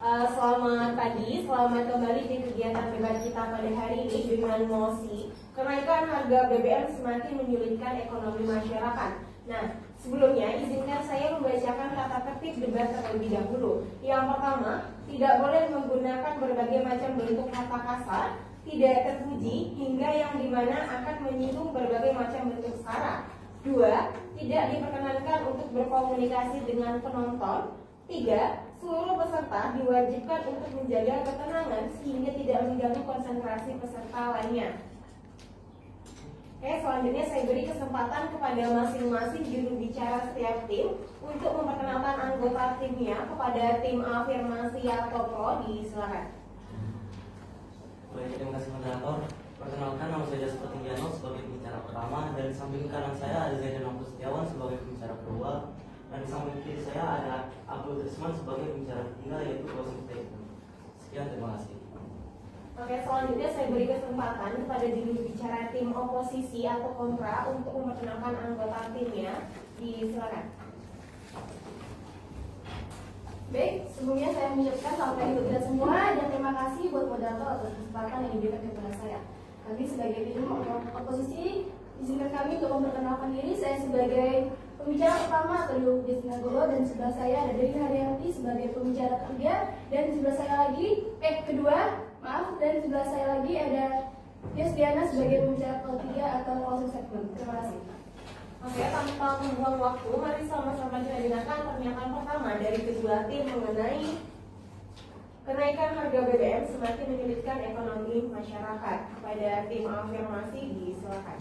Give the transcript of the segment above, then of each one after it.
Selamat pagi, selamat kembali di kegiatan debat kita pada hari ini dengan mosi kenaikan harga BBM semakin menyulitkan ekonomi masyarakat. Nah, sebelumnya izinkan saya membacakan tata tertib debat terlebih dahulu. Yang pertama, tidak boleh menggunakan berbagai macam bentuk kata kasar, tidak terpuji, hingga yang dimana akan menyinggung berbagai macam bentuk sara. 2. Tidak diperkenankan untuk berkomunikasi dengan penonton. 3. Seluruh peserta diwajibkan untuk menjaga ketenangan sehingga tidak mengganggu konsentrasi peserta lainnya. Oke, selanjutnya saya beri kesempatan kepada masing-masing juru bicara setiap tim untuk memperkenalkan anggota timnya. Kepada tim afirmasi atau pro, disilakan. Baik, terima kasih moderator. Perkenalkan, nama saya Jasper Tinggiano sebagai pembicara pertama, dan di samping kanan saya ada Zaidan Abdul Setiawan sebagai pembicara kedua, dan di samping kiri saya ada Abdul Trisman sebagai pembicara ketiga, yaitu closing statement. Sekian, terima kasih. Oke, selanjutnya saya beri kesempatan kepada juru bicara tim oposisi atau kontra untuk memperkenalkan anggota timnya. Disilakan. Baik, sebelumnya saya mengucapkan selamat pagi buat kita semua dan terima kasih buat moderator atas kesempatan yang diberikan kepada saya. Kami sebagai tim oposisi, izinkan kami untuk memperkenalkan diri. Saya sebagai pembicara pertama atau Destina Golo, dan sebelah saya ada Dewi Haryanti sebagai pembicara ketiga, dan sebelah saya lagi dan sebelah saya lagi ada Yusdiana sebagai pembicara ketiga atau closing statement. Terima kasih. Oke, tanpa membuang waktu, mari sama-sama kita dengarkan pernyataan pertama dari kedua tim mengenai kenaikan harga BBM semakin menyulitkan ekonomi masyarakat. Kepada tim afirmasi, disilakan.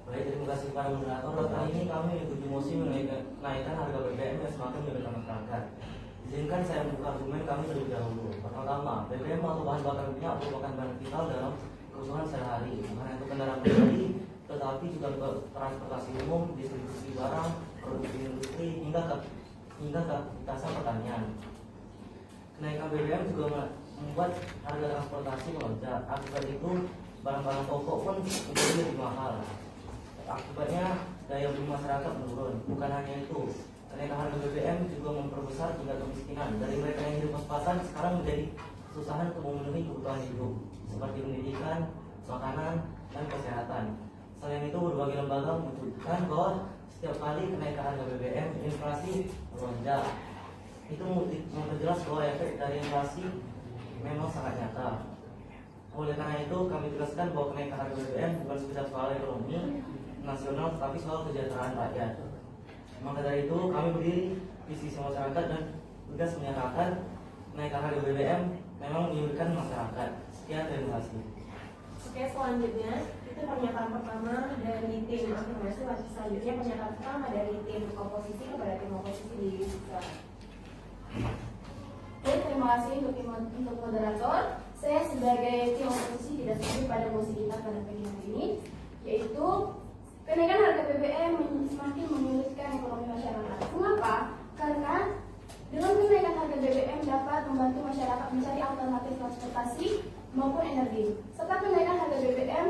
Baik, terima kasih kepada moderator. Kali ini kami diuji mosi mengenai kenaikan harga BBM yang semakin menyulitkan masyarakat. Izinkan saya membuka argumen kami terlebih dahulu. Pertama, BBM atau bahan bakar minyak merupakan bahan vital dalam kebutuhan sehari-hari, bukan untuk kendaraan pribadi, tetapi juga untuk transportasi umum, distribusi barang, produksi industri, hingga ke aktivitas pertanian. Kenaikan BBM juga membuat harga transportasi melonjak. Akibat itu, barang-barang pokok pun menjadi lebih mahal. Akibatnya, daya beli masyarakat menurun. Bukan hanya itu, kenaikan harga BBM juga memperbesar tingkat kemiskinan. Dari mereka yang hidup pas-pasan sekarang menjadi kesusahan untuk memenuhi kebutuhan hidup, seperti pendidikan, makanan, dan kesehatan. Selain itu, berbagai lembaga menunjukkan bahwa setiap kali kenaikan harga BBM, inflasi melonjak. Itu memperjelas bahwa efek dari inflasi memang sangat nyata. Oleh karena itu, kami jelaskan bahwa kenaikan harga BBM bukan sekedar soal ekonomi nasional, tetapi soal kesejahteraan rakyat. Maka dari itu, kami berdiri di sisi masyarakat dan tegas menyatakan kenaikan harga BBM memang menyulitkan masyarakat. Sekian, terima kasih. Oke, selanjutnya itu pernyataan pertama dari tim afirmasi. Selanjutnya pernyataan pertama dari tim oposisi kepada tim oposisi, disilakan. Oke, terima kasih untuk moderator. Saya sebagai tim oposisi tidak setuju pada mosi kita pada pagi hari ini, yaitu kenaikan harga BBM semakin menyulitkan ekonomi masyarakat. Mengapa? Karena dengan kenaikan harga BBM dapat membantu masyarakat mencari alternatif transportasi maupun energi. Serta kenaikan harga BBM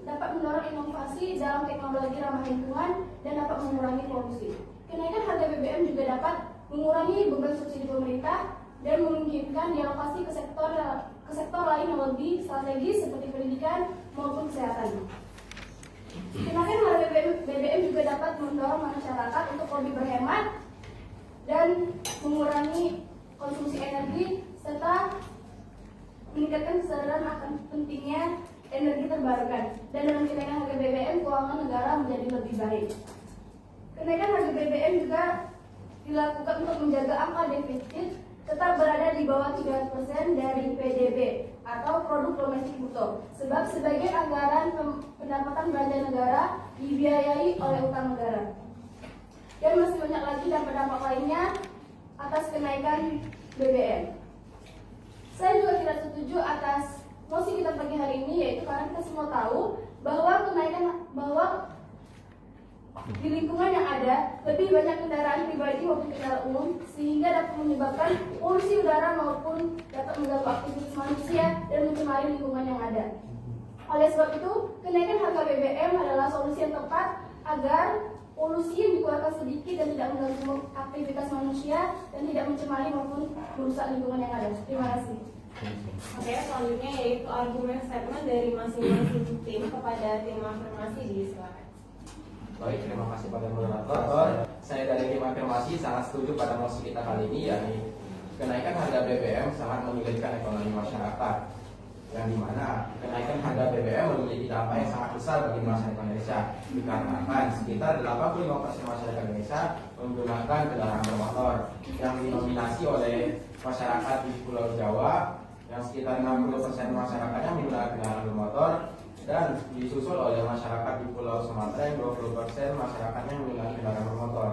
dapat mendorong inovasi dalam teknologi ramah lingkungan dan dapat mengurangi polusi. Kenaikan harga BBM juga dapat mengurangi beban subsidi pemerintah dan memungkinkan dialokasi ke sektor lain yang lebih strategis seperti pendidikan maupun kesehatan. Kenaikan harga BBM juga dapat mendorong masyarakat untuk lebih berhemat dan mengurangi konsumsi energi serta meningkatkan kesadaran akan pentingnya energi terbarukan. Dan dengan kenaikan harga BBM, keuangan negara menjadi lebih baik. Kenaikan harga BBM juga dilakukan untuk menjaga angka defisit tetap berada di bawah 3% dari PDB atau produk domestik bruto, sebab sebagian anggaran pendapatan belanja negara dibiayai oleh utang negara. Dan masih banyak lagi dampak-dampak lainnya atas kenaikan BBM. Saya juga tidak setuju atas mosi kita pagi hari ini, yaitu karena kita semua tahu bahwa di lingkungan yang ada lebih banyak kendaraan pribadi maupun kendaraan umum, sehingga dapat menyebabkan polusi udara maupun dapat mengganggu aktivitas manusia dan mencemari lingkungan yang ada. Oleh sebab itu, kenaikan harga BBM adalah solusi yang tepat agar polusi yang dikeluarkan sedikit dan tidak mengganggu dan tidak mencemari maupun merusak lingkungan yang ada. Terima kasih. Oke, selanjutnya yaitu argumen statement dari masing-masing tim kepada tim afirmasi disilakan. Baik, terima kasih pada moderator. Saya dari tim afirmasi sangat setuju pada mosi kita kali ini, yakni kenaikan harga BBM sangat menyulitkan ekonomi masyarakat. Yang dimana kenaikan harga BBM memiliki dampak yang sangat besar bagi masyarakat Indonesia, dikarenakan sekitar 85% masyarakat Indonesia menggunakan kendaraan bermotor yang didominasi oleh masyarakat di Pulau Jawa, yang sekitar 60% masyarakatnya menggunakan kendaraan bermotor, dan disusul oleh masyarakat di Pulau Sumatera yang 20% masyarakatnya menggunakan kendaraan bermotor.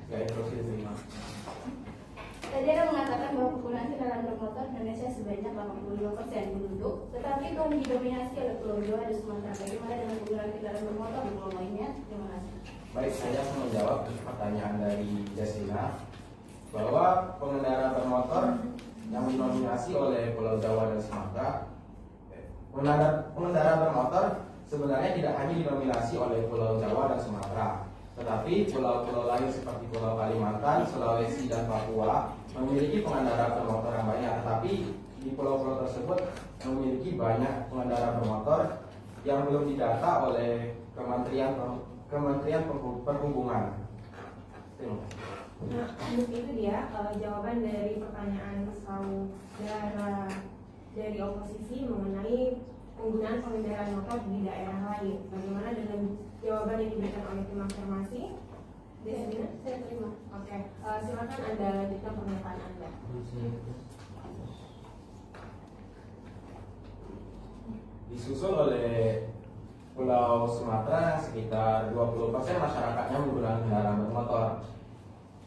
Ya, instruksi diterima. Tadi ada mengatakan bahwa penggunaan kendaraan bermotor di Indonesia sebanyak 85% penduduk, tetapi itu didominasi oleh Pulau Jawa dan Sumatera. Bagaimana dengan penggunaan kendaraan bermotor di pulau lainnya? Terima kasih. Baik, saya akan menjawab pertanyaan dari Jasmina bahwa pengendara bermotor yang didominasi oleh Pulau Jawa dan Sumatera, pengendara bermotor sebenarnya tidak hanya didominasi oleh Pulau Jawa dan Sumatera, tetapi pulau-pulau lain seperti Pulau Kalimantan, Sulawesi, dan Papua memiliki pengendara bermotor yang banyak. Tetapi di pulau-pulau tersebut memiliki banyak pengendara bermotor yang belum didata oleh Kementerian Perhubungan. Terima kasih. Nah, untuk itu dia jawaban dari pertanyaan saudara dari oposisi mengenai penggunaan pengendara motor di daerah lain. Bagaimana dengan jawaban yang diberikan oleh tim afirmasi? Desmina? Saya terima. Oke, silakan Anda lanjutkan pernyataan Anda. Disusul oleh Pulau Sumatera sekitar 20% masyarakatnya menggunakan kendaraan bermotor.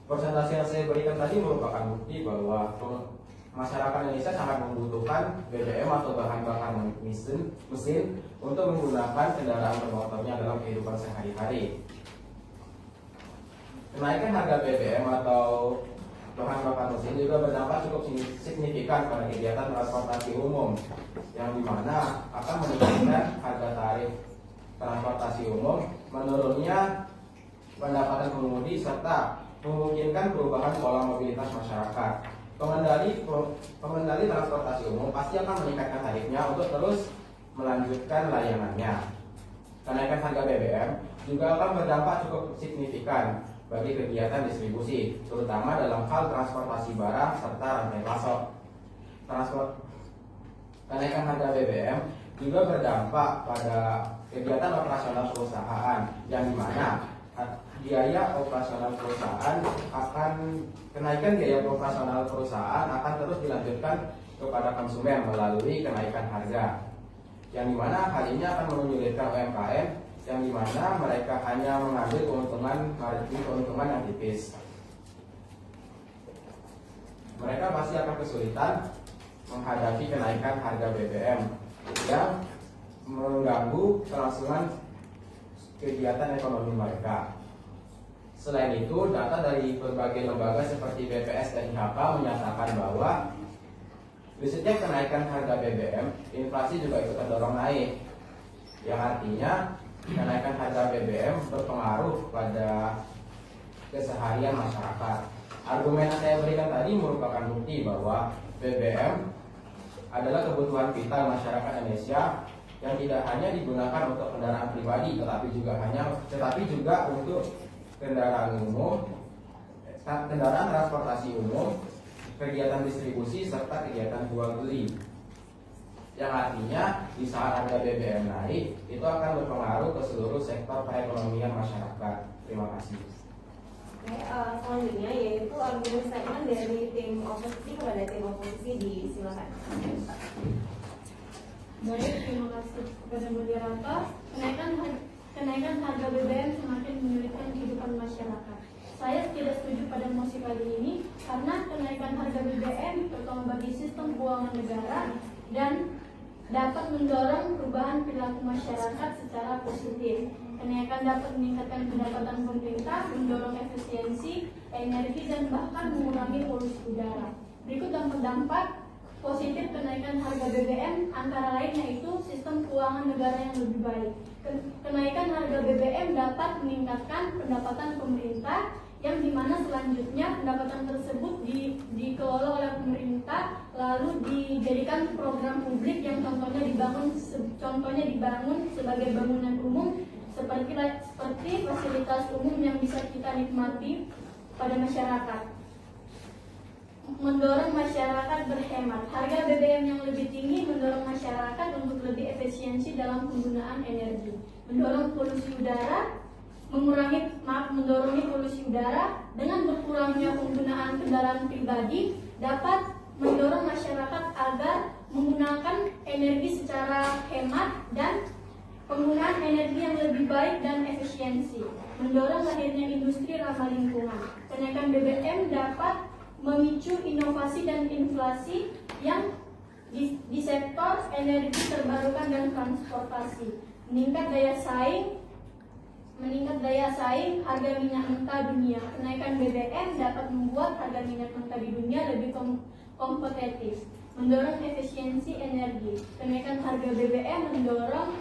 Persentase yang saya berikan tadi merupakan bukti bahwa masyarakat Indonesia sangat membutuhkan BBM atau bahan bakar mesin untuk menggunakan kendaraan bermotornya dalam kehidupan sehari-hari. Kenaikan harga BBM atau bahan bakar mesin juga berdampak cukup signifikan pada kegiatan transportasi umum, yang dimana akan meningkatkan harga tarif transportasi umum, menurunnya pendapatan pengemudi, serta memungkinkan perubahan pola mobilitas masyarakat. Pengendali transportasi umum pasti akan meningkatkan tarifnya untuk terus melanjutkan layanannya. Kenaikan harga BBM juga akan berdampak cukup signifikan bagi kegiatan distribusi, terutama dalam hal transportasi barang serta rantai pasok. Kenaikan harga BBM juga berdampak pada kegiatan operasional perusahaan, yang dimana biaya operasional perusahaan kenaikan biaya operasional perusahaan akan terus dilanjutkan kepada konsumen melalui kenaikan harga, yang dimana hal ini akan menyulitkan UMKM, yang dimana mereka hanya mengambil keuntungan yang tipis. Mereka pasti akan kesulitan menghadapi kenaikan harga BBM yang mengganggu kelangsungan kegiatan ekonomi mereka. Selain itu, data dari berbagai lembaga seperti BPS dan IHK menyatakan bahwa di setiap kenaikan harga BBM, inflasi juga ikut terdorong naik, yang artinya kenaikan harga BBM berpengaruh pada keseharian masyarakat. Argumen yang saya berikan tadi merupakan bukti bahwa BBM adalah kebutuhan vital masyarakat Indonesia yang tidak hanya digunakan untuk kendaraan pribadi, tetapi juga untuk kendaraan umum, kendaraan transportasi umum, kegiatan distribusi, serta kegiatan jual beli. Yang artinya di saat harga BBM naik, itu akan berpengaruh ke seluruh sektor perekonomian masyarakat. Terima kasih. Oke, selanjutnya yaitu argumen statement dari tim oposisi kepada tim oposisi, disilakan. Baik, terima kasih kepada moderator. Kenaikan harga BBM semakin menyulitkan kehidupan masyarakat. Saya tidak setuju pada mosi kali ini karena kenaikan harga BBM terutama bagi sistem keuangan negara dan dapat mendorong perubahan perilaku masyarakat secara positif. Kenaikan dapat meningkatkan pendapatan pemerintah, mendorong efisiensi, energi, dan bahkan mengurangi polusi udara. Berikut dampak-dampak positif kenaikan harga BBM, antara lain yaitu sistem keuangan negara yang lebih baik. Kenaikan harga BBM dapat meningkatkan pendapatan pemerintah, yang dimana selanjutnya pendapatan tersebut dikelola oleh pemerintah, lalu dijadikan program publik yang contohnya dibangun sebagai bangunan umum seperti fasilitas umum yang bisa kita nikmati pada masyarakat. Mendorong masyarakat berhemat. Harga BBM yang lebih tinggi mendorong masyarakat untuk lebih efisiensi dalam penggunaan energi. Mendorong polusi udara, mendorong polusi udara dengan berkurangnya penggunaan kendaraan pribadi dapat mendorong masyarakat agar menggunakan energi secara hemat dan penggunaan energi yang lebih baik dan efisiensi. Mendorong lahirnya industri ramah lingkungan. Kenaikan BBM dapat memicu inovasi dan inflasi yang di sektor energi terbarukan dan transportasi. Meningkat daya saing harga minyak mentah dunia. Kenaikan BBM dapat membuat harga minyak mentah di dunia lebih kompetitif. Mendorong efisiensi energi. Kenaikan harga BBM mendorong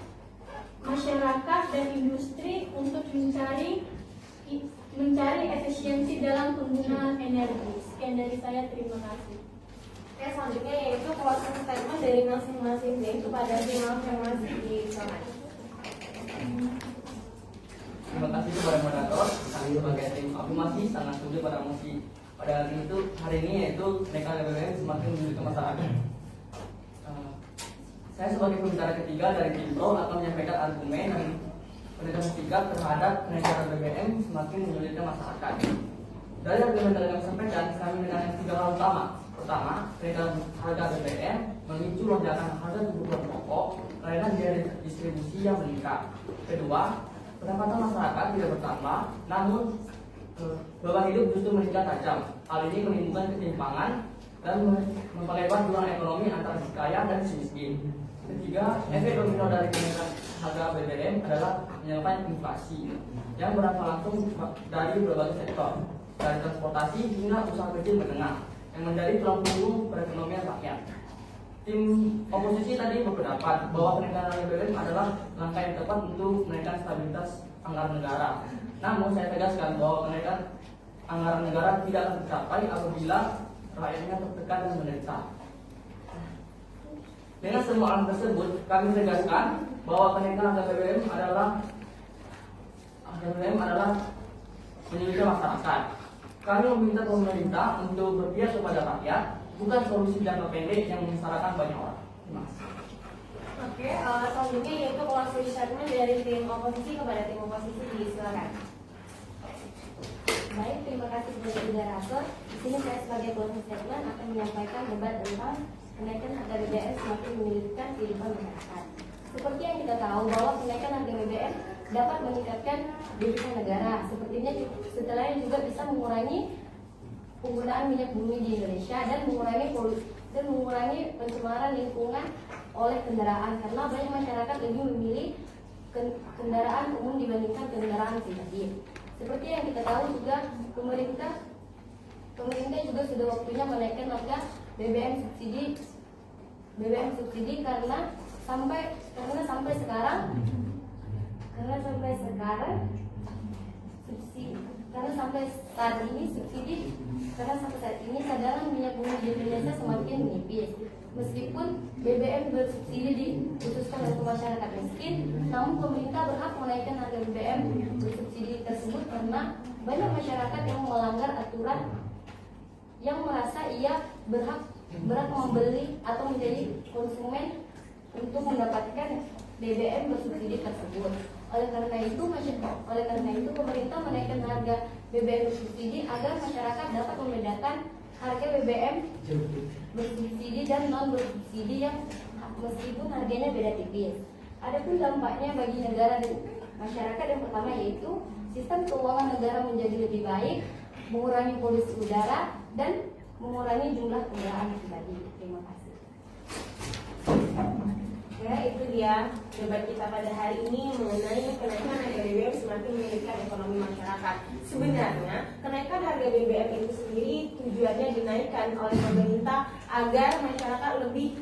masyarakat dan industri untuk mencari efisiensi dalam penggunaan energi. Sekian dari saya, terima kasih. Oke, selanjutnya yaitu closing statement dari masing-masing tim kepada tim afirmasi di sana. Terima kasih kepada moderator. Kami sebagai tim afirmasi sangat setuju pada mosi pada hari ini yaitu kenaikan BBM semakin menjadi ke masyarakat. Saya sebagai pembicara ketiga dari tim pro akan menyampaikan argumen dan pendapat sikap terhadap kenaikan BBM semakin menyulitkan masyarakat. Dari argumen yang kami sampaikan, kami mendengar 3 hal utama. Pertama, kenaikan harga BBM memicu lonjakan harga kebutuhan pokok karena biaya distribusi yang meningkat. Kedua, pendapatan masyarakat tidak bertambah, namun beban hidup justru meningkat tajam. Hal ini menimbulkan ketimpangan dan memperlebar jurang ekonomi antara si kaya dan si miskin. Ketiga, efek domino dari kenaikan harga BBM adalah menyebabkan inflasi yang berdampak langsung dari berbagai sektor, dari transportasi hingga usaha kecil menengah yang menjadi tulang punggung perekonomian rakyat. Tim oposisi tadi berpendapat bahwa kenaikan harga BBM adalah langkah yang tepat untuk menaikkan stabilitas anggaran negara. Namun saya tegaskan bahwa kenaikan anggaran negara tidak akan tercapai apabila rakyatnya tertekan dan menderita. Dengan semua hal tersebut, kami tegaskan bahwa kenaikan harga BBM adalah menyulitkan masyarakat. Kami meminta pemerintah untuk berpihak kepada rakyat, bukan solusi jangka pendek yang menyengsarakan banyak orang. Terima kasih. Oke, selanjutnya yaitu closing statement dari tim oposisi kepada tim oposisi. Silakan. Baik, terima kasih kepada moderator. Di sini saya sebagai closing statement akan menyampaikan debat tentang kenaikan harga BBM semakin menyulitkan kehidupan masyarakat. Seperti yang kita tahu bahwa kenaikan harga BBM dapat meningkatkan devisa negara. Sepertinya setelahnya juga bisa mengurangi penggunaan minyak bumi di Indonesia dan mengurangi pencemaran lingkungan oleh kendaraan karena banyak masyarakat lebih memilih kendaraan umum dibandingkan kendaraan pribadi. Seperti yang kita tahu juga pemerintah juga sudah waktunya menaikkan harga BBM subsidi karena sampai sekarang saat ini cadangan minyak bumi di Indonesia semakin menipis. Meskipun BBM bersubsidi dikhususkan untuk masyarakat miskin, namun pemerintah berhak menaikkan harga BBM bersubsidi tersebut karena banyak masyarakat yang melanggar aturan yang merasa ia berhak membeli atau menjadi konsumen untuk mendapatkan BBM bersubsidi tersebut. Oleh karena itu pemerintah menaikkan harga BBM bersubsidi agar masyarakat dapat membedakan harga BBM bersubsidi dan non bersubsidi yang meskipun harganya beda tipis. Adapun dampaknya bagi negara dan masyarakat yang pertama yaitu sistem keuangan negara menjadi lebih baik, mengurangi polusi udara dan mengurangi jumlah kendaraan pribadi. Terima kasih. Ya, itu dia debat kita pada hari ini mengenai kenaikan harga BBM semakin menyulitkan ekonomi masyarakat. Sebenarnya kenaikan harga BBM itu sendiri tujuannya dinaikkan oleh pemerintah agar masyarakat lebih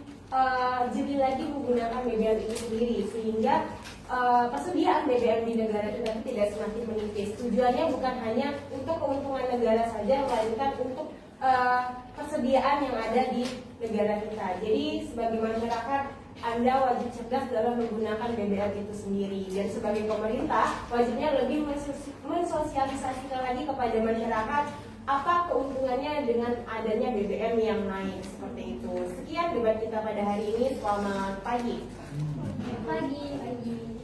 jeli lagi menggunakan BBM itu sendiri, sehingga persediaan BBM di negara kita tidak semakin menipis. Tujuannya bukan hanya untuk keuntungan negara saja, melainkan untuk persediaan yang ada di negara kita. Jadi sebagai masyarakat, Anda wajib cerdas dalam menggunakan BBM itu sendiri. Dan sebagai pemerintah, wajibnya lebih mensosialisasikan lagi kepada masyarakat apa keuntungannya dengan adanya BBM yang naik seperti itu. Sekian debat kita pada hari ini. Selamat pagi. Pagi.